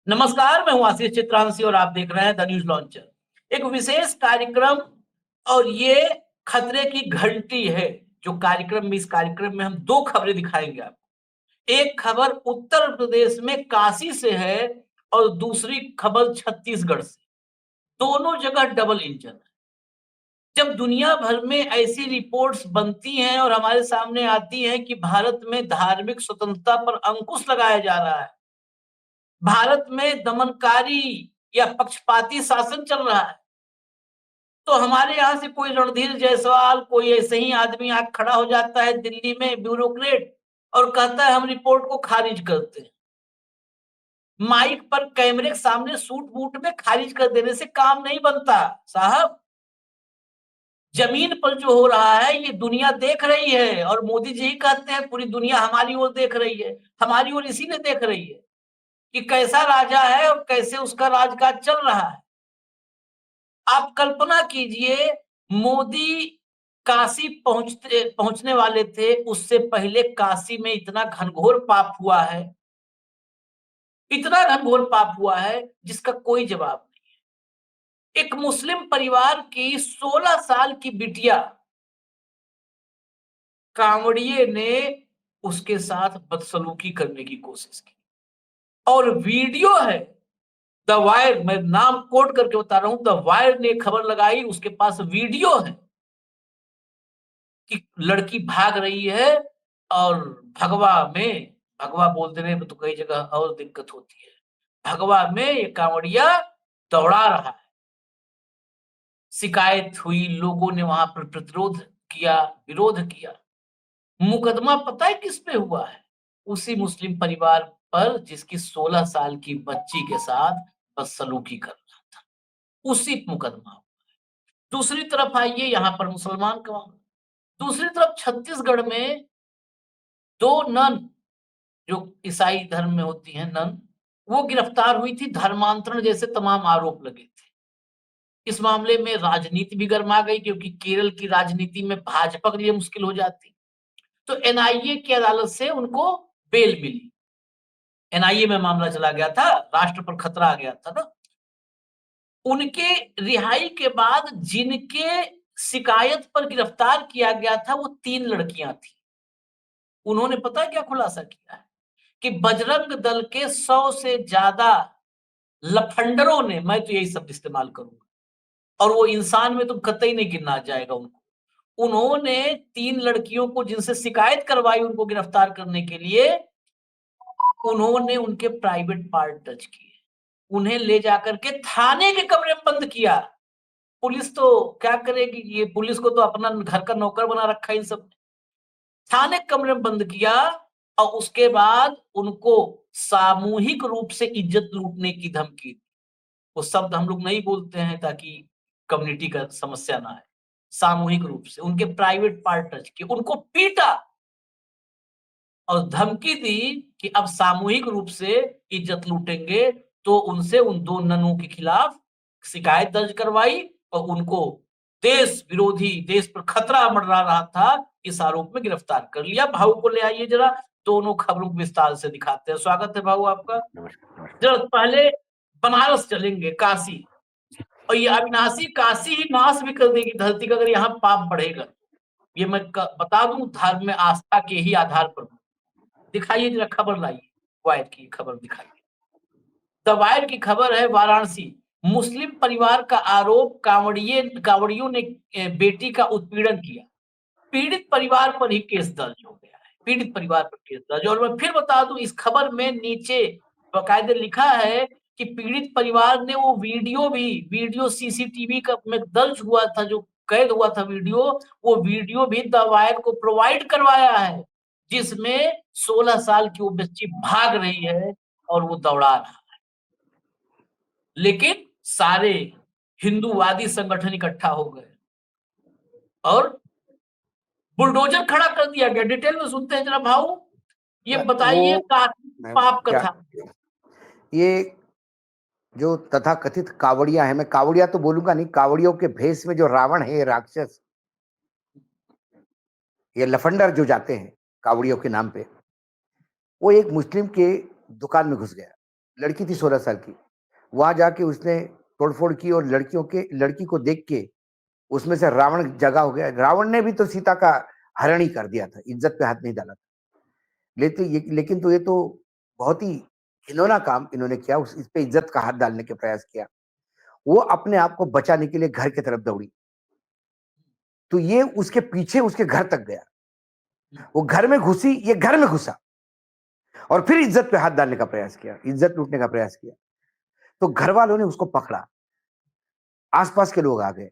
नमस्कार, मैं हूं आशीष चित्रांशी और आप देख रहे हैं द न्यूज लॉन्चर। एक विशेष कार्यक्रम और ये खतरे की घंटी है। जो कार्यक्रम में इस कार्यक्रम में हम दो खबरें दिखाएंगे आपको। एक खबर उत्तर प्रदेश में काशी से है और दूसरी खबर छत्तीसगढ़ से। दोनों जगह डबल इंजन है। जब दुनिया भर में ऐसी रिपोर्ट्स बनती हैं और हमारे सामने आती हैं कि भारत में धार्मिक स्वतंत्रता पर अंकुश लगाया जा रहा है, भारत में दमनकारी या पक्षपाती शासन चल रहा है, तो हमारे यहाँ से कोई रणधीर जायसवाल, कोई ऐसे ही आदमी आके खड़ा हो जाता है दिल्ली में ब्यूरोक्रेट और कहता है हम रिपोर्ट को खारिज करते हैं। माइक पर कैमरे के सामने सूट बूट में खारिज कर देने से काम नहीं बनता साहब। जमीन पर जो हो रहा है ये दुनिया देख रही है और मोदी जी ही कहते हैं पूरी दुनिया हमारी ओर देख रही है। हमारी ओर इसीलिए देख रही है कि कैसा राजा है और कैसे उसका राजकाज चल रहा है। आप कल्पना कीजिए, मोदी काशी पहुंचने वाले थे, उससे पहले काशी में इतना घनघोर पाप हुआ है, इतना घनघोर पाप हुआ है जिसका कोई जवाब नहीं। एक मुस्लिम परिवार की 16 साल की बिटिया, कांवड़िए ने उसके साथ बदसलूकी करने की कोशिश की और वीडियो है। द वायर, मैं नाम कोट करके बता रहा हूं, द वायर ने खबर लगाई, उसके पास वीडियो है कि लड़की भाग रही है और भगवा में, भगवा बोल देने में तो कई जगह और दिक्कत होती है, भगवा में ये कांवड़िया दौड़ा रहा है। शिकायत हुई, लोगों ने वहां पर प्रतिरोध किया, विरोध किया। मुकदमा पता है किस पे हुआ है? उसी मुस्लिम परिवार पर जिसकी 16 साल की बच्ची के साथ बदसलूकी कर रहा था, उसी मुकदमा। दूसरी तरफ आइए, यहाँ पर मुसलमान का मामला। दूसरी तरफ छत्तीसगढ़ में दो नन, जो ईसाई धर्म में होती हैं नन, वो गिरफ्तार हुई थी। धर्मांतरण जैसे तमाम आरोप लगे थे। इस मामले में राजनीति भी गर्मा गई क्योंकि केरल की राजनीति में भाजपा के लिए मुश्किल हो जाती। तो एनआईए की अदालत से उनको बेल मिली। एनआईए में मामला चला गया था, राष्ट्र पर खतरा आ गया था ना। उनके रिहाई के बाद जिनके शिकायत पर गिरफ्तार किया गया था वो 3 लड़कियां थी। उन्होंने पता है क्या खुलासा किया है? कि बजरंग दल के 100 से ज्यादा लफंडरों ने, मैं तो यही शब्द इस्तेमाल करूंगा, और वो इंसान में तो कतई नहीं गिनना जाएगा उनको, उन्होंने 3 लड़कियों को जिनसे शिकायत करवाई उनको गिरफ्तार करने के लिए, उन्होंने उनके प्राइवेट पार्ट टच किए, उन्हें ले जाकर के थाने के कमरे में बंद किया। पुलिस तो क्या करेगी, ये पुलिस को तो अपना घर का नौकर बना रखा है इन सब। थाने कमरे में बंद किया और उसके बाद उनको सामूहिक रूप से इज्जत लूटने की धमकी दी। वो शब्द हम लोग नहीं बोलते हैं ताकि कम्युनिटी का समस्या ना है। सामूहिक रूप से उनके प्राइवेट पार्ट टच किए, उनको पीटा और धमकी दी कि अब सामूहिक रूप से इज्जत लूटेंगे। तो उनसे उन 2 ननों के खिलाफ शिकायत दर्ज करवाई और उनको देश विरोधी, देश पर खतरा मंडरा रहा था, इस आरोप में गिरफ्तार कर लिया। भाऊ को ले आइए जरा, दोनों खबरों को विस्तार से दिखाते हैं। स्वागत है भाऊ आपका। नमस्कार नमस्कार। जरा पहले बनारस चलेंगे, काशी। और ये अविनाशी काशी ही नाश भी कर देगी धरती का अगर यहाँ पाप बढ़ेगा। ये मैं बता दूं, धर्म में आस्था के ही आधार पर। दिखाइए जरा, खबर लाइए, वायर की खबर दिखाइए। द वायर की खबर है, वाराणसी मुस्लिम परिवार का आरोप, कांवड़ियों ने बेटी का उत्पीड़न किया। पीड़ित परिवार पर ही केस दर्ज हो गया है, पीड़ित परिवार पर केस दर्ज। और मैं फिर बता दूं, इस खबर में नीचे बाकायदे लिखा है कि पीड़ित परिवार ने वो वीडियो सीसीटीवी का में दर्ज हुआ था, जो कैद हुआ था वीडियो, वो वीडियो भी द वायर को प्रोवाइड करवाया है, जिसमें 16 साल की वो बच्ची भाग रही है और वो दौड़ा रहा है। लेकिन सारे हिंदूवादी संगठन इकट्ठा हो गए और बुलडोजर खड़ा कर दिया गया। डिटेल में सुनते हैं जरा भाऊ, ये बताइए पाप क्या कथा। ये जो तथाकथित कावड़िया है, मैं कावड़िया तो बोलूंगा नहीं, कावड़ियों के भेष में जो रावण है, ये राक्षस, ये लफंडर जो जाते हैं कावड़ियों के नाम पे, वो एक मुस्लिम के दुकान में घुस गया लड़की थी 16 साल की। वहां जाके उसने तोड़फोड़ की और लड़की को देख के उसमें से रावण जगा हो गया। रावण ने भी तो सीता का हरण ही कर दिया था, इज्जत पे हाथ नहीं डाला था। लेकिन तो ये तो बहुत ही घिनौना काम इन्होंने किया, इस पे इज्जत का हाथ डालने के प्रयास किया। वो अपने आप को बचाने के लिए घर की तरफ दौड़ी, तो ये उसके पीछे उसके घर तक गया। वो घर में घुसी, ये घर में घुसा और फिर इज्जत पे हाथ डालने का प्रयास किया, इज्जत लूटने का प्रयास किया। तो घर वालों ने उसको पकड़ा, आसपास के लोग आ गए।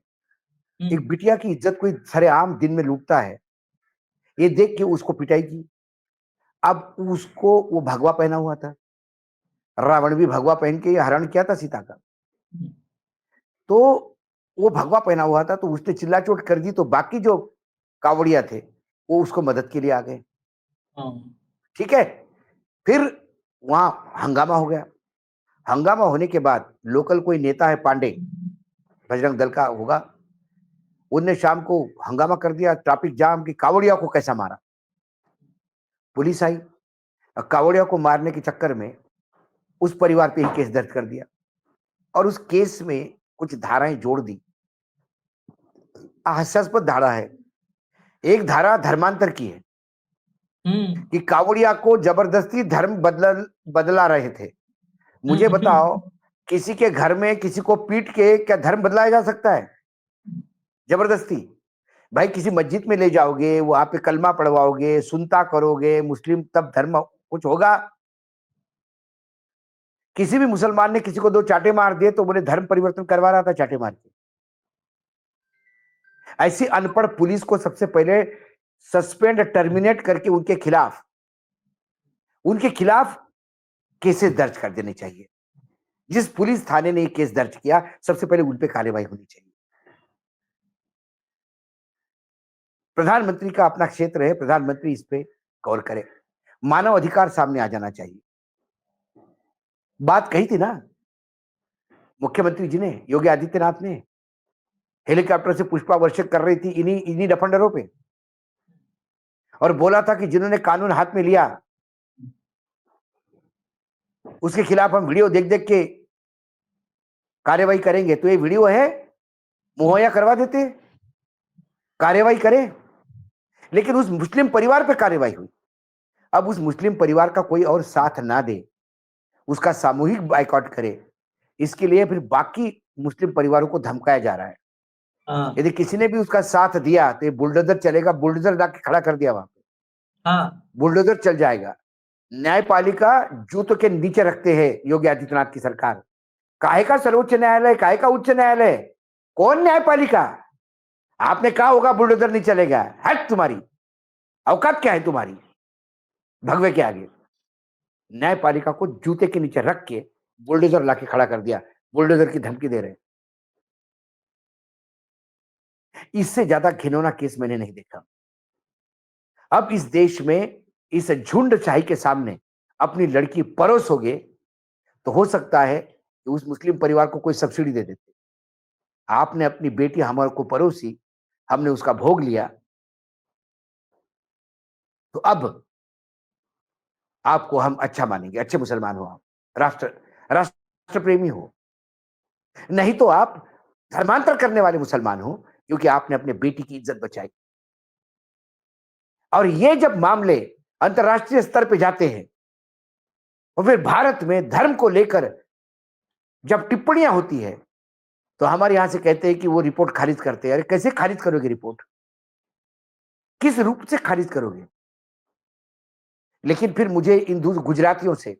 एक बिटिया की इज्जत कोई सरेआम दिन में लूटता है, ये देख के उसको पिटाई की। अब उसको वो भगवा पहना हुआ था, रावण भी भगवा पहन के ये हरण किया था सीता का। तो वो भगवा पहना हुआ था, तो उसने चिल्ला-चोट कर दी, तो बाकी जो कांवड़िया थे, वो उसको मदद के लिए आ गए। ठीक है? फिर वहां हंगामा हो गया। हंगामा होने के बाद लोकल कोई नेता है पांडे, बजरंग दल का होगा, उनने शाम को हंगामा कर दिया, ट्रैफिक जाम, कि कांवड़िया को कैसा मारा। पुलिस आई, कांवड़िया को मारने के चक्कर में उस परिवार पे ही केस दर्ज कर दिया और उस केस में कुछ धाराएं जोड़ दी। हास्यास्पद धारा है। एक धारा धर्मांतर की है कि कांवड़िया को जबरदस्ती धर्म बदला रहे थे। मुझे बताओ, किसी के घर में किसी को पीट के क्या धर्म बदलाया जा सकता है? जबरदस्ती? भाई किसी मस्जिद में ले जाओगे, वहां पे कलमा पढ़वाओगे, सुनता करोगे मुस्लिम, तब धर्म कुछ होगा। किसी भी मुसलमान ने किसी को दो चाटे मार दिए तो बोले धर्म परिवर्तन करवा रहा था चाटे मार के। ऐसी अनपढ़ पुलिस को सबसे पहले सस्पेंड, टर्मिनेट करके उनके खिलाफ केसेस दर्ज कर देने चाहिए। जिस पुलिस थाने ने केस दर्ज किया, सबसे पहले उन पे कार्रवाई होनी चाहिए। प्रधानमंत्री का अपना क्षेत्र है, प्रधानमंत्री इस पे गौर करे। मानव अधिकार सामने आ जाना चाहिए। बात कही थी ना मुख्यमंत्री जी ने, योगी आदित्यनाथ ने, हेलीकॉप्टर से पुष्पा वर्षा कर रही थी इन्हीं इन्हीं डफंडरों पे, और बोला था कि जिन्होंने कानून हाथ में लिया उसके खिलाफ हम वीडियो देख देख के कार्रवाई करेंगे। तो ये वीडियो है, मुहैया करवा देते, कार्रवाई करें। लेकिन उस मुस्लिम परिवार पे कार्रवाई हुई। अब उस मुस्लिम परिवार का कोई और साथ ना दे, उसका सामूहिक बाइकआउट करे, इसके लिए फिर बाकी मुस्लिम परिवारों को धमकाया जा रहा है। यदि किसी ने भी उसका साथ दिया तो ये बुलडोजर चलेगा, बुलडोजर लाके खड़ा कर दिया वहां पे, बुलडोजर चल जाएगा। न्यायपालिका जूतों के नीचे रखते हैं योगी आदित्यनाथ की सरकार। काहे का सर्वोच्च न्यायालय, काहे का उच्च न्यायालय, कौन न्यायपालिका? आपने कहा होगा बुलडोजर नहीं चलेगा, हट तुम्हारी औकात क्या है तुम्हारी भगवे के आगे? न्यायपालिका को जूते के नीचे रख के बुलडोजर लाके खड़ा कर दिया, बुलडोजर की धमकी दे रहे। इससे ज्यादा घिनौना केस मैंने नहीं देखा। अब इस देश में इस झुंडशाही के सामने अपनी लड़की परोसोगे तो हो सकता है कि उस मुस्लिम परिवार को कोई सब्सिडी दे देते। आपने अपनी बेटी हमारे को परोसी, हमने उसका भोग लिया, तो अब आपको हम अच्छा मानेंगे, अच्छे मुसलमान हो आप, राष्ट्र राष्ट्र प्रेमी हो। नहीं तो आप धर्मांतर करने वाले मुसलमान हो, क्योंकि आपने अपने बेटी की इज्जत बचाई। और ये जब मामले अंतर्राष्ट्रीय स्तर पे जाते हैं और फिर भारत में धर्म को लेकर जब टिप्पणियां होती है, तो हमारे यहां से कहते हैं कि वो रिपोर्ट खारिज करते हैं। अरे कैसे खारिज करोगे रिपोर्ट? किस रूप से खारिज करोगे? लेकिन फिर मुझे इन गुजरातियों से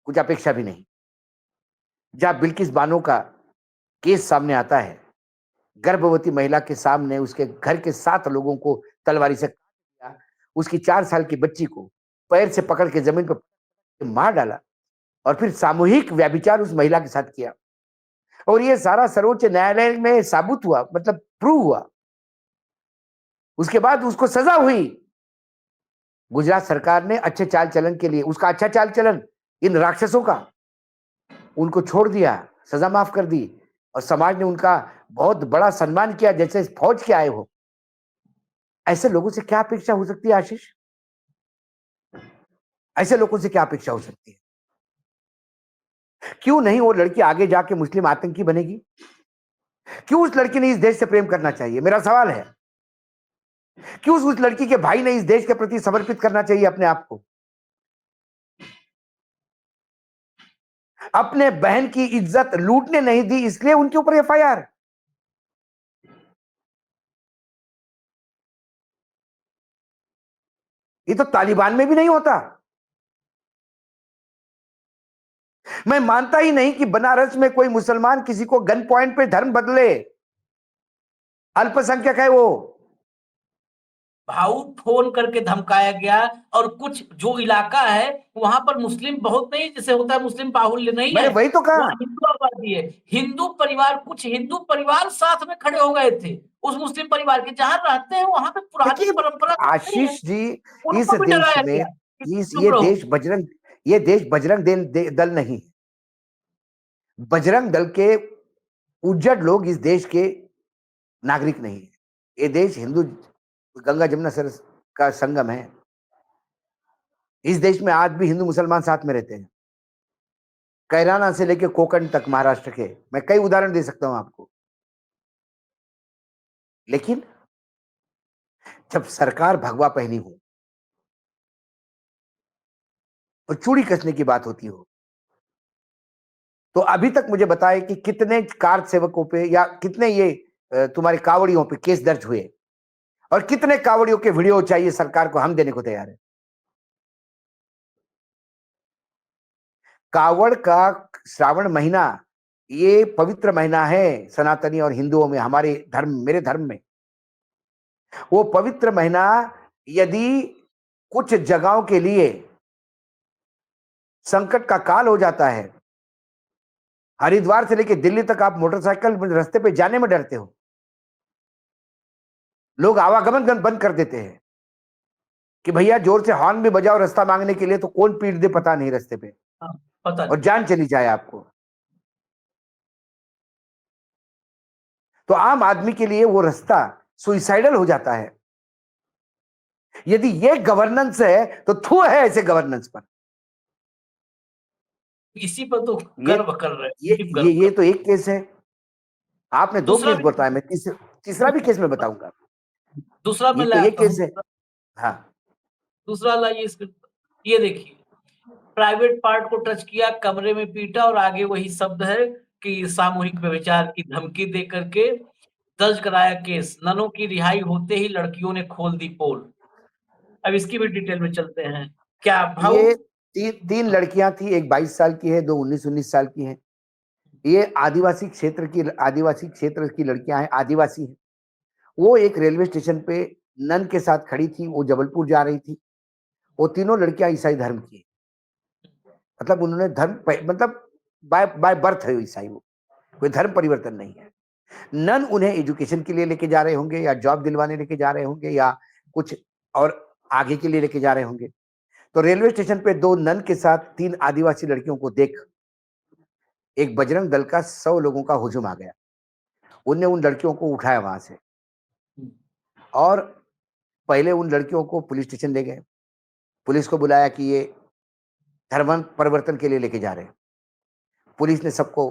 कुछ अपेक्षा भी नहीं। जहां बिल्किस बानो का केस सामने आता है, गर्भवती महिला के सामने उसके घर के 7 लोगों को तलवारी से काट दिया, उसकी 4 साल की बच्ची को पैर से पकड़ के जमीन पर मार डाला और फिर सामूहिक व्यभिचार उस महिला के साथ किया। और ये सारा सर्वोच्च न्यायालय में साबित हुआ, मतलब प्रूव हुआ। उसके बाद उसको सजा हुई। गुजरात सरकार ने अच्छे चाल चलन के लिए, उसका अच्छा चाल चलन इन राक्षसों का, उनको छोड़ दिया, सजा माफ कर दी और समाज ने उनका बहुत बड़ा सम्मान किया, जैसे फौज के आए हो। ऐसे लोगों से क्या अपेक्षा हो सकती है आशीष? ऐसे लोगों से क्या अपेक्षा हो सकती है? क्यों नहीं वो लड़की आगे जाके मुस्लिम आतंकी बनेगी? क्यों उस लड़की ने इस देश से प्रेम करना चाहिए? मेरा सवाल है। क्यों उस लड़की के भाई ने इस देश के प्रति समर्पित करना चाहिए अपने आप को? अपने बहन की इज्जत लूटने नहीं दी, इसलिए उनके ऊपर एफआईआर। ये तो तालिबान में भी नहीं होता। मैं मानता ही नहीं कि बनारस में कोई मुसलमान किसी को गन पॉइंट पे धर्म बदले। अल्पसंख्यक है वो। भाऊ फोन करके धमकाया गया। और कुछ जो इलाका है वहां पर मुस्लिम बहुत नहीं, जैसे होता है मुस्लिम बाहुल्य नहीं मैंने है, वही तो कहा। वहाँ हिंदू आबादी है। हिंदू परिवार, कुछ हिंदू परिवार साथ में खड़े हो गए थे उस मुस्लिम परिवार के, जहां रहते हैं वहां पे पुरानी देखिए परंपरा तो नहीं है। आशीष जी, इस उनको भी देश डराया में गया कि इस चुप रहो। ये देश बजरंग दल नहीं है। बजरंग दल के उज्जड लोग इस देश के नागरिक नहीं है। ये देश हिंदू गंगा जमुना सरस का संगम है। इस देश में आज भी हिंदू मुसलमान साथ में रहते हैं। कैराना से लेकर कोकण तक महाराष्ट्र के, मैं कई उदाहरण दे सकता हूं आपको। लेकिन जब सरकार भगवा पहनी हो और चूड़ी कसने की बात होती हो, तो अभी तक मुझे बताए कि कितने कार सेवकों पे या कितने ये तुम्हारे कावड़ियों पे केस दर्ज हुए, और कितने कावड़ियों के वीडियो चाहिए सरकार को, हम देने को तैयार है। कावड़ का श्रावण महीना ये पवित्र महीना है सनातनी और हिंदुओं में, हमारे धर्म, मेरे धर्म में। वो पवित्र महीना यदि कुछ जगहों के लिए संकट का काल हो जाता है, हरिद्वार से लेकर दिल्ली तक आप मोटरसाइकिल रास्ते पे जाने में डरते हो। लोग आवागमन बंद कर देते हैं कि भैया जोर से हॉर्न भी बजाओ रास्ता मांगने के लिए, तो कौन पीट दे पता नहीं रास्ते पे, हाँ, पता और नहीं। जान चली जाए आपको। तो आम आदमी के लिए वो रास्ता सुइसाइडल हो जाता है। यदि ये गवर्नेंस है तो थू है ऐसे गवर्नेंस पर। इसी पर तो ये गर्व कर रहे हैं, ये सिर्फ ये गर्व ये कर। तो एक केस है। आपने दो दूसरा केस भी, बताया, मैं तीसरा भी केस मैं बताऊंगा। दूसरा ये मैं तो ले एक आता केस हूँ। है। हाँ। दूसरा लाइए ये देखिए, प्राइवेट पार्ट को टच किया, कमरे में पीटा, और आगे वही शब्द है कि सामूहिक व्यभिचार की धमकी दे करके दर्ज कराया केस। ननों की रिहाई होते ही लड़कियों ने खोल दी पोल। अब इसकी भी डिटेल में चलते हैं। क्या भाऊ? ये तीन लड़कियां थी, एक 22 साल की है, दो 19 साल की हैं। ये आदिवासी क्षेत्र की लड़कियां हैं, आदिवासी हैं। वो एक रेलवे स्टेशन पे नन के साथ खड़ी थी, वो जबलपुर जा रही थी। वो तीनों लड़कियां ईसाई धर्म की हैं। मतलब उन्होंने मतलब बाय बाय बर्थ है वो ईसाई, वो कोई धर्म परिवर्तन नहीं है। नन उन्हें एजुकेशन के लिए लेके जा रहे होंगे, या जॉब दिलवाने लेके जा रहे होंगे, या कुछ और आगे के लिए लेके जा रहे होंगे। तो रेलवे स्टेशन पे दो नन के साथ तीन आदिवासी लड़कियों को देख एक बजरंग दल का 100 लोगों का हुजूम आ गया। उनने उन लड़कियों को उठाया वहां से, और पहले उन लड़कियों को पुलिस स्टेशन ले गए। पुलिस को बुलाया कि ये धर्म परिवर्तन के लिए लेके जा रहे हैं। पुलिस ने सबको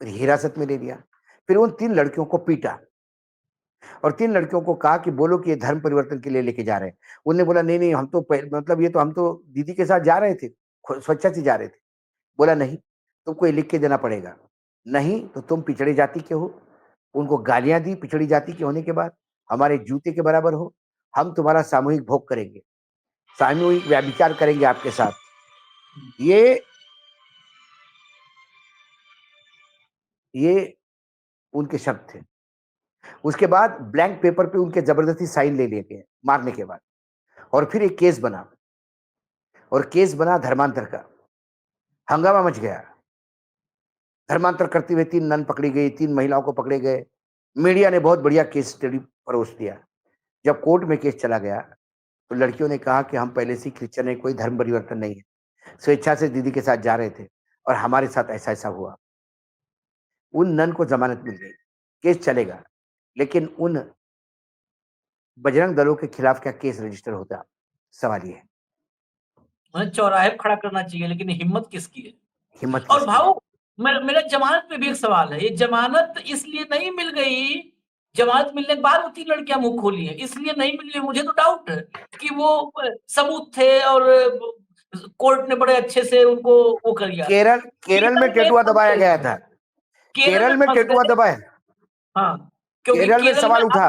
हिरासत में ले लिया। फिर उन तीन लड़कियों को पीटा, और तीन लड़कियों को कहा कि बोलो कि ये धर्म परिवर्तन के लिए लेके जा रहे हैं। उनने बोला नहीं नहीं, हम तो मतलब ये तो हम तो दीदी के साथ जा रहे थे, स्वेच्छा से जा रहे थे। बोला नहीं, तुमको ये लिख के देना पड़ेगा, नहीं तो तुम पिछड़ी जाति के हो। उनको गालियां दी, पिछड़ी जाति के होने के बाद हमारे जूते के बराबर हो, हम तुम्हारा सामूहिक भोग करेंगे, सामूहिक व्यभिचार करेंगे आपके साथ। ये ये उनके शब्द थे। उसके बाद ब्लैंक पेपर पे उनके जबरदस्ती साइन ले लिए गए मारने के बाद, और फिर एक केस बना, और केस बना धर्मांतर का। हंगामा मच गया। धर्मांतर करते हुए तीन नन पकड़ी गई, तीन महिलाओं को पकड़े गए। मीडिया ने बहुत बढ़िया केस स्टडी परोस दिया। जब कोर्ट में केस चला गया तो लड़कियों ने कहा कि हम पहले से क्रिश्चियन है, कोई धर्म परिवर्तन नहीं है, स्वेच्छा से दीदी के साथ जा रहे थे और हमारे साथ ऐसा ऐसा हुआ। उन नन को जमानत मिल गई, केस चलेगा। लेकिन उन बजरंग दलों के खिलाफ क्या केस रजिस्टर होता, सवाल ये है। उन्हें चौराहे पे खड़ा करना चाहिए, लेकिन हिम्मत किसकी है? हिम्मत और किसकी? भाऊ मेरा जमानत पे भी एक सवाल है, ये जमानत इसलिए नहीं मिल गई, जमानत मिलने के बाद वो 3 लड़कियां मुंह खोली हैं, इसलिए नहीं मिली। मुझे तो डाउट है कि वो सबूत थे और कोर्ट ने बड़े अच्छे से उनको वो कर दिया था। केरल केरल में पीतल में टेटुआ फंस दबाया गए गया थे, था। केरल केरल में में फंस टेटुआ गए। दबाया, हाँ, क्योंकि केरल में केरल में सवाल अब उठा।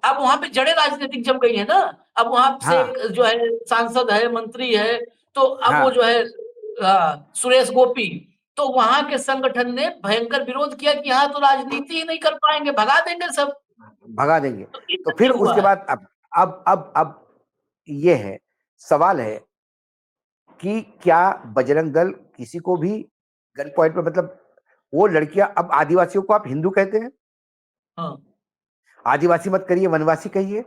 अब वहां पे जड़ें राजनीतिक जम गई है ना। अब वहां से हाँ, एक जो है सांसद है, मंत्री है, तो अब वो हाँ, जो है सुरेश गोपी, तो वहां के संगठन ने भयंकर विरोध किया कि यहाँ तो राजनीति ही नहीं कर पाएंगे, भगा देंगे सब। भगा देंगे। तो इस तो फिर सत्य हुआ उसके है। बाद अब ये है, सवाल है कि क्या बजरंग दल किसी को भी गन पॉइंट पे, मतलब वो लड़कियां, अब आदिवासियों को आप हिंदू कहते हैं, हाँ, आदिवासी मत करिए, वनवासी कहिए।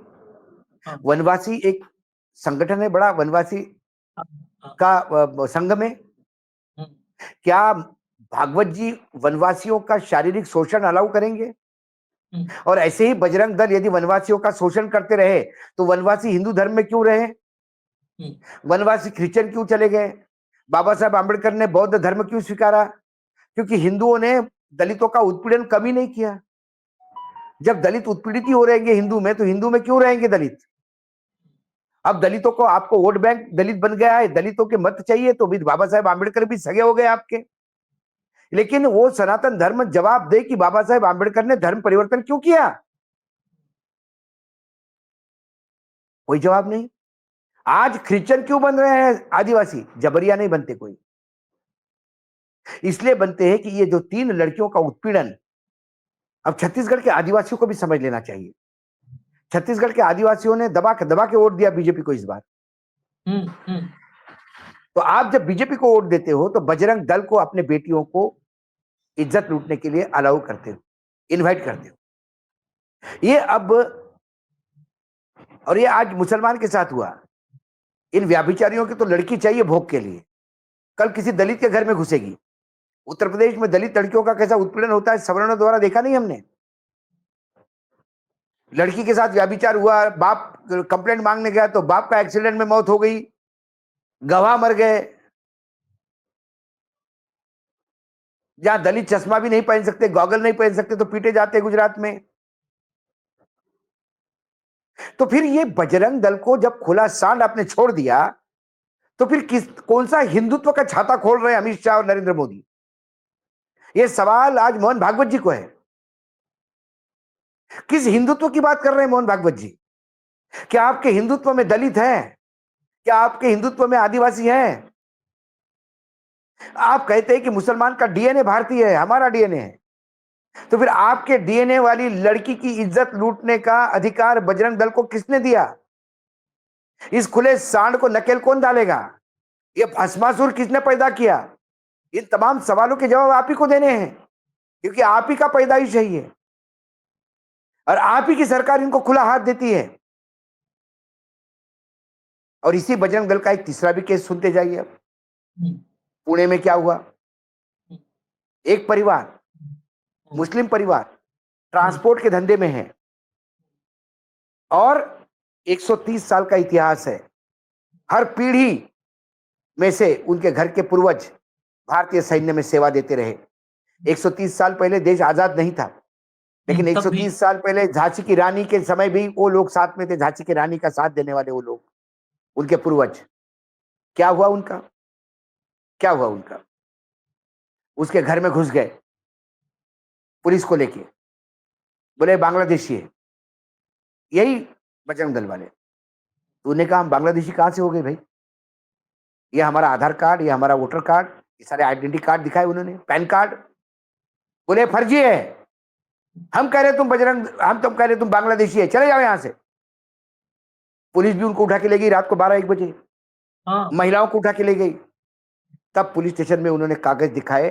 हाँ, वनवासी एक संगठन है बड़ा, वनवासी हाँ, हाँ, का संघ में हम्म, क्या भागवत जी वनवासियों का शारीरिक शोषण अलाउ करेंगे? हम्म, और ऐसे ही बजरंग दल यदि वनवासियों का शोषण करते रहे तो वनवासी हिंदू धर्म में क्यों रहे? हम्म, वनवासी क्रिश्चियन क्यों चले गए? बाबा साहब आंबेडकर ने बौद्ध धर्म क्यों स्वीकारा? क्योंकि हिंदुओं ने दलितों का उत्पीड़न कभी नहीं किया। जब दलित उत्पीड़ित ही हो रहेंगे हिंदू में, तो हिंदू में क्यों रहेंगे दलित? अब दलितों को, आपको वोट बैंक दलित बन गया है, दलितों के मत चाहिए, तो भी बाबा साहेब आंबेडकर भी सगे हो गए आपके। लेकिन वो सनातन धर्म जवाब दे कि बाबा साहेब आंबेडकर ने धर्म परिवर्तन क्यों किया? कोई जवाब नहीं। आज क्रिश्चियन क्यों बन रहे हैं आदिवासी? जबरिया नहीं बनते कोई, इसलिए बनते हैं कि ये जो 3 लड़कियों का उत्पीड़न, अब छत्तीसगढ़ के आदिवासियों को भी समझ लेना चाहिए। छत्तीसगढ़ के आदिवासियों ने दबा के वोट दिया बीजेपी को इस बार। हम्म, हम्म, तो आप जब बीजेपी को वोट देते हो तो बजरंग दल को अपने बेटियों को इज्जत लूटने के लिए अलाउ करते हो, इनवाइट करते हो। ये अब, और ये आज मुसलमान के साथ हुआ। इन व्याभिचारियों की तो लड़की चाहिए भोग के लिए, कल किसी दलित के घर में घुसेगी। उत्तर प्रदेश में दलित लड़कियों का कैसा उत्पीड़न होता है सवर्णों द्वारा, देखा नहीं हमने? लड़की के साथ व्याभिचार हुआ, बाप कंप्लेंट मांगने गया तो बाप का एक्सीडेंट में मौत हो गई, गवाह मर गए। जहां दलित चश्मा भी नहीं पहन सकते, गॉगल नहीं पहन सकते, तो पीटे जाते गुजरात में। तो फिर ये बजरंग दल को जब खुला सांड आपने छोड़ दिया, तो फिर कौन सा हिंदुत्व का छाता खोल रहे हैं अमित शाह और नरेंद्र मोदी? ये सवाल आज मोहन भागवत जी को है। किस हिंदुत्व की बात कर रहे हैं मोहन भागवत जी? क्या आपके हिंदुत्व में दलित है? क्या आपके हिंदुत्व में आदिवासी हैं? आप कहते हैं कि मुसलमान का डीएनए भारतीय है, हमारा डीएनए है। तो फिर आपके डीएनए वाली लड़की की इज्जत लूटने का अधिकार बजरंग दल को किसने दिया? इस खुले सांड को नकेल कौन डालेगा? ये भस्मासुर किसने पैदा किया? इन तमाम सवालों के जवाब आप ही को देने हैं, क्योंकि आप ही का पैदाइश है ये, और आप ही की सरकार इनको खुला हाथ देती है। और इसी बजरंग दल का एक तीसरा भी केस सुनते जाइए अब। हम्म, पुणे में क्या हुआ? हम्म, एक परिवार, मुस्लिम परिवार, ट्रांसपोर्ट के धंधे में है और 130 साल का इतिहास है। हर पीढ़ी में से उनके घर के पूर्वज भारतीय सैन्य में सेवा देते रहे। 130 साल पहले देश आजाद नहीं था, लेकिन तब भी 130 साल पहले झांसी की रानी के समय भी वो लोग साथ में थे, झांसी की रानी का साथ देने वाले वो लोग, उनके पूर्वज। क्या हुआ उनका? क्या हुआ उनका? उसके घर में घुस गए पुलिस को लेके, बोले बांग्लादेशी है। यही बजरंग दल वाले। तूने कहा हम बांग्लादेशी कहां से हो गए भाई? ये हमारा आधार कार्ड, ये हमारा वोटर कार्ड, ये सारे आइडेंटिटी कार्ड दिखाए उन्होंने, पैन कार्ड। बोले फर्जी है। हम कह रहे तुम बजरंग, हम तुम कह रहे तुम बांग्लादेशी है, चले जाओ यहां से। पुलिस भी उनको उठा के ले गई रात को 12-1 बजे, हाँ, महिलाओं को उठा के ले गई। तब पुलिस स्टेशन में उन्होंने कागज दिखाए,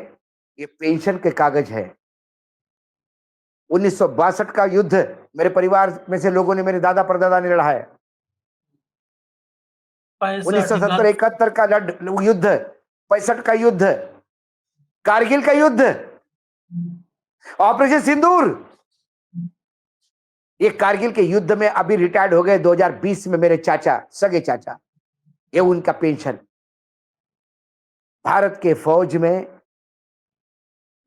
ये पेंशन के कागज है। 1962 का युद्ध मेरे परिवार में से लोगों ने, मेरे दादा परदादा ने लड़ा है। 65 1970-71 का युद्ध, 65 का युद्ध, कारगिल का युद्ध, ऑपरेशन सिंदूर। ये कारगिल के युद्ध में अभी रिटायर्ड हो गए 2020 में मेरे चाचा, सगे चाचा, ये उनका पेंशन। भारत के फौज में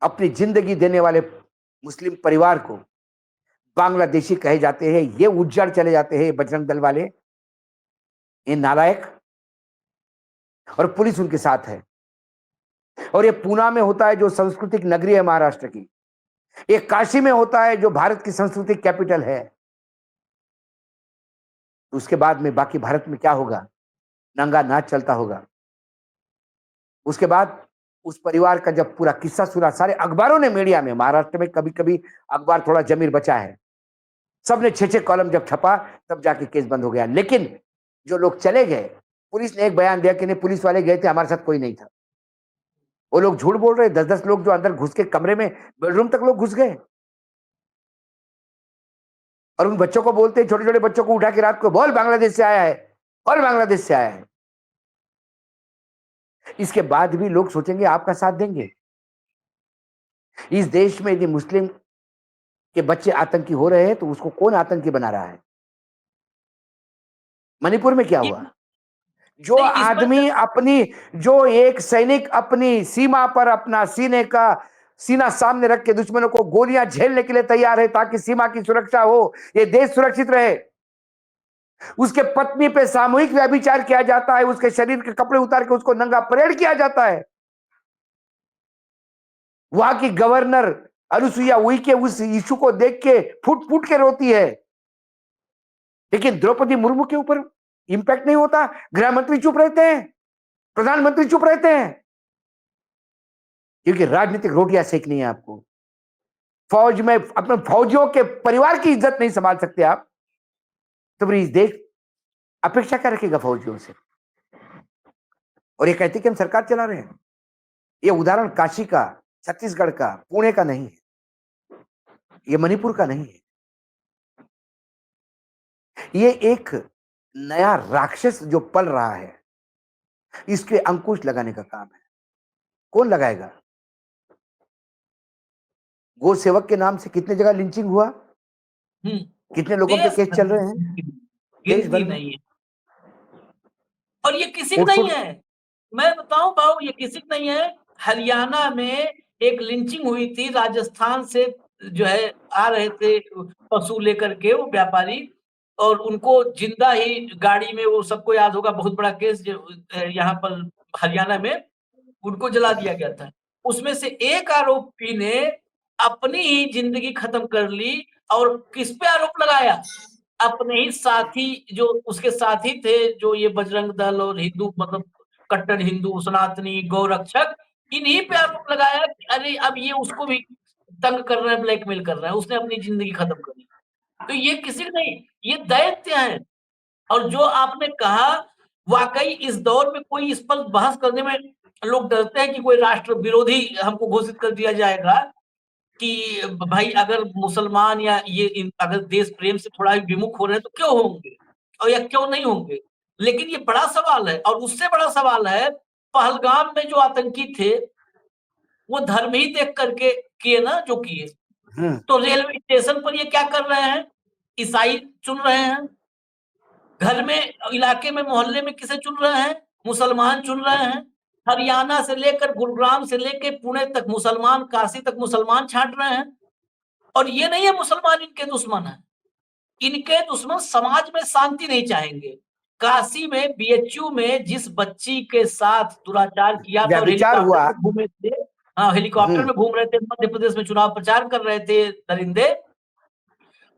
अपनी जिंदगी देने वाले मुस्लिम परिवार को बांग्लादेशी कहे जाते हैं, ये उज्जड़ चले जाते हैं, ये बजरंग दल वाले, ये नालायक, और पुलिस उनके साथ है। और ये पूना में होता है जो सांस्कृतिक नगरी है महाराष्ट्र की, ये काशी में होता है जो भारत की सांस्कृतिक कैपिटल है। उसके बाद में बाकी भारत में क्या होगा? नंगा नाच चलता होगा। उसके बाद उस परिवार का जब पूरा किस्सा सुना, सारे अखबारों ने, मीडिया में, महाराष्ट्र में कभी कभी अखबार थोड़ा जमीर बचा है, सबने 6-6 कॉलम जब छपा तब जाके केस बंद हो गया। लेकिन जो लोग चले गए, पुलिस ने एक बयान दिया कि नहीं, पुलिस वाले गए थे, हमारे साथ कोई नहीं था। वो लोग झूठ बोल रहे। 10-10 लोग जो अंदर घुस के कमरे में, बेडरूम तक लोग घुस गए, और उन बच्चों को बोलते हैं, छोटे छोटे बच्चों को उठा के रात को, बोल बांग्लादेश से आया है, बोल बांग्लादेश से आया है। इसके बाद भी लोग सोचेंगे आपका साथ देंगे? इस देश में यदि मुस्लिम के बच्चे आतंकी हो रहे हैं तो उसको कौन आतंकी बना रहा है? मणिपुर में क्या ये हुआ? जो नहीं, इस पर आदमी अपनी, जो एक सैनिक अपनी सीमा पर अपना सीना सामने रख के दुश्मनों को गोलियां झेलने के लिए तैयार है ताकि सीमा की सुरक्षा हो, ये देश सुरक्षित रहे, उसके पत्नी पे सामूहिक व्यभिचार किया जाता है, उसके शरीर के कपड़े उतार के उसको नंगा परेड किया जाता है। वहां की गवर्नर अनुसुईया उइके उस इशू को देख के फुट फुट के रोती है, लेकिन द्रौपदी मुर्मू के ऊपर इंपैक्ट नहीं होता। गृह मंत्री चुप रहते हैं, प्रधानमंत्री चुप रहते हैं, क्योंकि राजनीतिक रोटियां सेकनी है आपको। फौज में अपने फौजियों के परिवार की इज्जत नहीं संभाल सकते आप, तो फिर इस देश अपेक्षा क्या रखेगा फौजियों से? और ये कहते कि हम सरकार चला रहे हैं। ये उदाहरण काशी का, छत्तीसगढ़ का, पुणे का नहीं है, ये मणिपुर का नहीं है। ये एक नया राक्षस जो पल रहा है, इसके अंकुश लगाने का काम है। कौन लगाएगा? गो सेवक के नाम से कितने जगह लिंचिंग हुआ, हम्म कितने लोगों पे देश केस भर चल में रहे हैं, देश गिनती भर में। नहीं है। और ये किसी का नहीं तोड़फोड़। है, मैं बताऊं भाऊ, ये किसी का नहीं है। हरियाणा में एक लिंचिंग हुई थी, राजस्थान से जो है आ रहे थे पशु लेकर के वो व्यापारी, और उनको जिंदा ही गाड़ी में, वो सबको याद होगा, बहुत बड़ा केस जो यहाँ पर हरियाणा में, उनको जला दिया गया था। उसमें से एक आरोपी ने अपनी ही जिंदगी खत्म कर ली, और किस पे आरोप लगाया? अपने ही साथी, जो उसके साथी थे, जो ये बजरंग दल और हिंदू, मतलब कट्टर हिंदू, सनातनी, गौरक्षक, इन्हीं पे आरोप लगाया कि अरे अब ये उसको भी तंग कर रहा है, ब्लैकमेल कर रहा है, उसने अपनी जिंदगी खत्म कर ली। तो ये किसी का नहीं, ये दैत्य है। और जो आपने कहा, वाकई इस दौर में कोई इस पर बहस करने में लोग डरते हैं कि कोई राष्ट्र विरोधी हमको घोषित कर दिया जाएगा, कि भाई अगर मुसलमान या अगर देश प्रेम से थोड़ा विमुख हो रहे हैं तो क्यों होंगे, और या क्यों नहीं होंगे। लेकिन ये बड़ा सवाल है, और उससे बड़ा सवाल है, पहलगाम में जो आतंकी थे वो धर्म ही देख करके किए ना जो किए। हम्म। तो रेलवे स्टेशन पर ये क्या कर रहे हैं? ईसाई चुन रहे हैं। घर में, इलाके में, मोहल्ले में किसे चुन रहे हैं? मुसलमान चुन रहे हैं। हरियाणा से लेकर गुरुग्राम से लेकर पुणे तक मुसलमान, काशी तक मुसलमान छांट रहे हैं। और ये नहीं है मुसलमान इनके दुश्मन है, इनके दुश्मन समाज में शांति नहीं चाहेंगे। काशी में बीएचयू में जिस बच्ची के साथ दुराचार किया था, और व्यभिचार हेलीकॉप्टर हुआ। में घूमे थे, हाँ हेलीकॉप्टर हम्म। में घूम रहे थे, मध्य प्रदेश में चुनाव प्रचार कर रहे थे दरिंदे,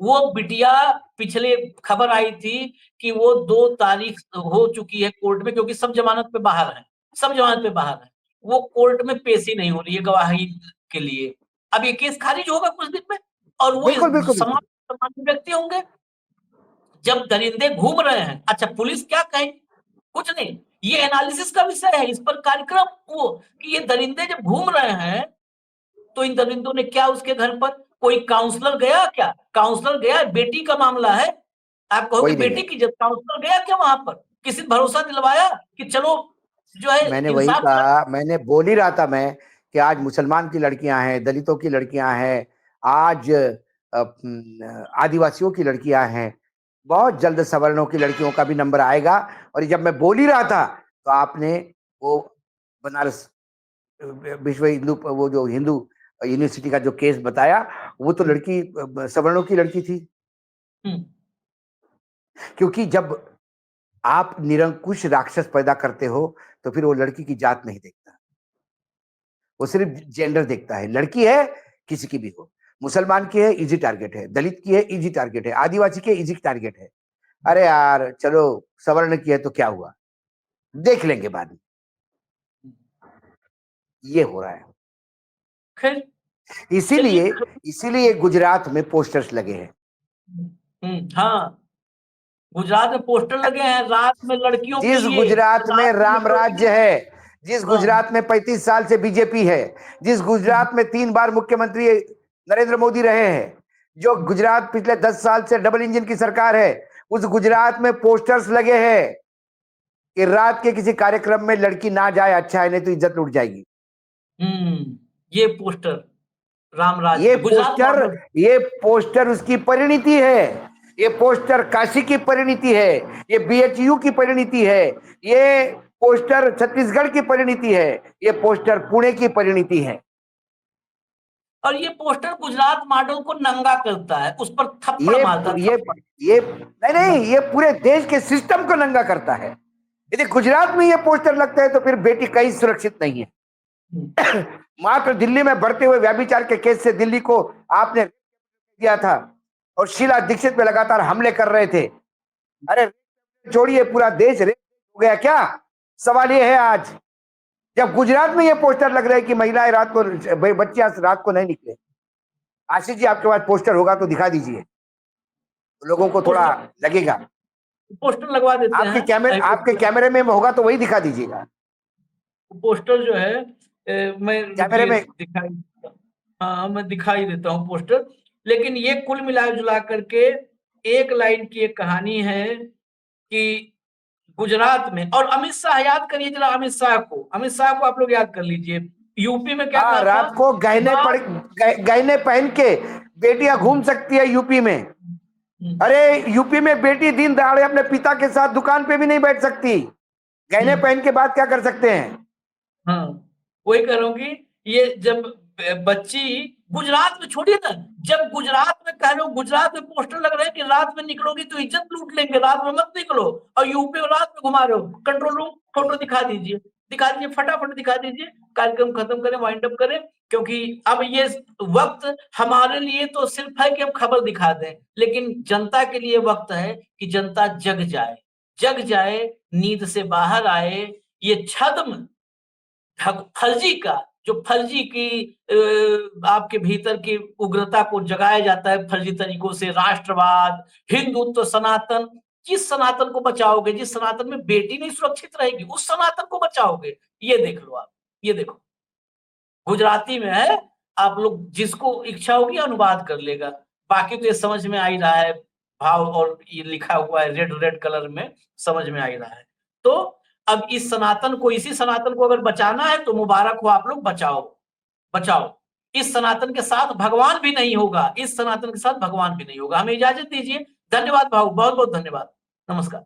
वो बिटिया, पिछले खबर आई थी कि वो 2 तारीख हो चुकी है कोर्ट में, क्योंकि सब जमानत पे बाहर है, सब जमानत पे बाहर है, वो कोर्ट में पेशी नहीं हो रही है गवाही के लिए। अब ये केस खारिज होगा कुछ दिन में, और वो बिल्कुल बिल्कुल समाज बिल्कुल। सामान्य व्यक्ति होंगे। जब दरिंदे घूम रहे हैं, अच्छा पुलिस क्या कहे? कुछ नहीं। ये एनालिसिस का विषय है, इस पर कार्यक्रम वो, कि ये दरिंदे जब घूम रहे हैं तो इन दरिंदों ने क्या उसके घर पर, कोई काउंसलर गया क्या? काउंसलर गया? बेटी का मामला है, आप कहोगे कोई नहीं बेटी गया। की, जब काउंसलर गया क्या वहां पर? किसी ने भरोसा दिलवाया कि चलो जो है मैंने वही इंसाफ कर? कहा, मैंने बोल ही रहा था मैं कि आज मुसलमान की लड़कियां हैं, दलितों की लड़कियां हैं, आज आदिवासियों की लड़कियां हैं, बहुत जल्द सवर्णों की लड़कियों का भी नंबर आएगा। और जब मैं बोल ही रहा था तो आपने वो बनारस विश्व हिंदू, वो जो हिंदू यूनिवर्सिटी का जो केस बताया, वो तो लड़की सवर्णों की लड़की थी। क्योंकि जब आप निरंकुश राक्षस पैदा करते हो तो फिर वो लड़की की जात नहीं देखता, वो सिर्फ जेंडर देखता है। लड़की है, किसी की भी हो, मुसलमान की है इजी टारगेट है, दलित की है इजी टारगेट है, आदिवासी की इजी टारगेट है। अरे यार चलो, सवर्ण की है तो क्या हुआ, देख लेंगे बाद में। ये हो रहा है। खैर चलिए। इसीलिए इसीलिए गुजरात में पोस्टर्स लगे हैं। हाँ, गुजरात में पोस्टर लगे हैं रात में लड़कियों के जिस लिए, गुजरात में रात में राम राज्य है, जिस हाँ, गुजरात में 35 साल से बीजेपी है, जिस गुजरात में 3 बार मुख्यमंत्री नरेंद्र मोदी रहे हैं, जो गुजरात पिछले 10 साल से डबल इंजन की सरकार है, उस गुजरात में पोस्टर्स लगे हैं कि रात के किसी कार्यक्रम में लड़की ना जाए, अच्छा है, नहीं तो इज्जत लूट जाएगी। ये पोस्टर राम राज्य गुजरात मॉडल। ये पोस्टर उसकी परिणति है, ये पोस्टर काशी की परिणति है, ये बीएचयू की परिणति है, ये पोस्टर छत्तीसगढ़ की परिणति है, ये पोस्टर पुणे की परिणति है। और ये पोस्टर गुजरात मॉडल को नंगा करता है, उस पर थप्पड़ मारता है। ये नहीं, ये पूरे देश के सिस्टम को नंगा करता है। यदि गुजरात में ये पोस्टर लगता है तो फिर बेटी कहीं सुरक्षित नहीं है। मात्र दिल्ली में बढ़ते हुए व्यभिचार के केस से दिल्ली को आपने दिया था और शीला दीक्षित पे लगातार हमले कर रहे थे। अरे छोड़िए, पूरा देश रेप हो गया क्या? सवाल ये है आज, जब गुजरात में ये पोस्टर लग रहे हैं कि महिलाएं रात को, बच्चियां रात को नहीं निकले। आशीष जी, आपके पास पोस्टर होगा तो दिखा दीजिए, लोगों को थोड़ा लगेगा। पोस्टर लगवा देते हैं। आपके कैमरे में होगा तो वही दिखा दीजिएगा। पोस्टर जो है मैं कैमरे में दिखाई, हाँ मैं दिखाई देता हूँ पोस्टर। लेकिन ये कुल मिला जुला करके एक लाइन की एक कहानी है कि गुजरात में, और अमित शाह याद करिए जरा, अमित शाह को आप लोग याद कर लीजिए। यूपी में क्या कहा रात था? को गहने पहन के बेटियां घूम सकती है यूपी में। अरे यूपी में बेटी दिन दहाड़े अपने पिता के साथ दुकान पे भी नहीं बैठ सकती, गहने पहन के बाद क्या कर सकते हैं? हाँ, वही कह रहा हूँ कि ये जब बच्ची गुजरात में, छोड़िए ना, जब गुजरात में कह रहे हो, गुजरात में पोस्टर लग रहे हैं कि रात में निकलोगी तो इज्जत लूट लेंगे, रात में मत निकलो, और यूपी में रात में घुमा रहे हो। कंट्रोल रूम फोटो दिखा दीजिए, फटाफट दिखा दीजिए, कार्यक्रम खत्म करें, वाइंड अप करें। क्योंकि अब ये वक्त हमारे लिए तो सिर्फ है कि हम खबर दिखा दें, लेकिन जनता के लिए वक्त है कि जनता जग जाए, नींद से बाहर आए। ये छद्म फर्जी का, जो फर्जी की आपके भीतर की उग्रता को जगाया जाता है फर्जी तरीकों से, राष्ट्रवाद, हिंदुत्व, सनातन, जिस सनातन को बचाओगे, जिस सनातन में बेटी नहीं सुरक्षित रहेगी, उस सनातन को बचाओगे। ये देख लो आप, ये देखो गुजराती में है, आप लोग जिसको इच्छा होगी अनुवाद कर लेगा। बाकी तो ये समझ में आ ही रहा है, भाव और ये लिखा हुआ है रेड कलर में, समझ में आ ही रहा है। तो अब इस सनातन को, इसी सनातन को अगर बचाना है तो मुबारक हो, आप लोग बचाओ। इस सनातन के साथ भगवान भी नहीं होगा, इस सनातन के साथ भगवान भी नहीं होगा। हमें इजाजत दीजिए। धन्यवाद भाऊ, बहुत बहुत धन्यवाद। नमस्कार।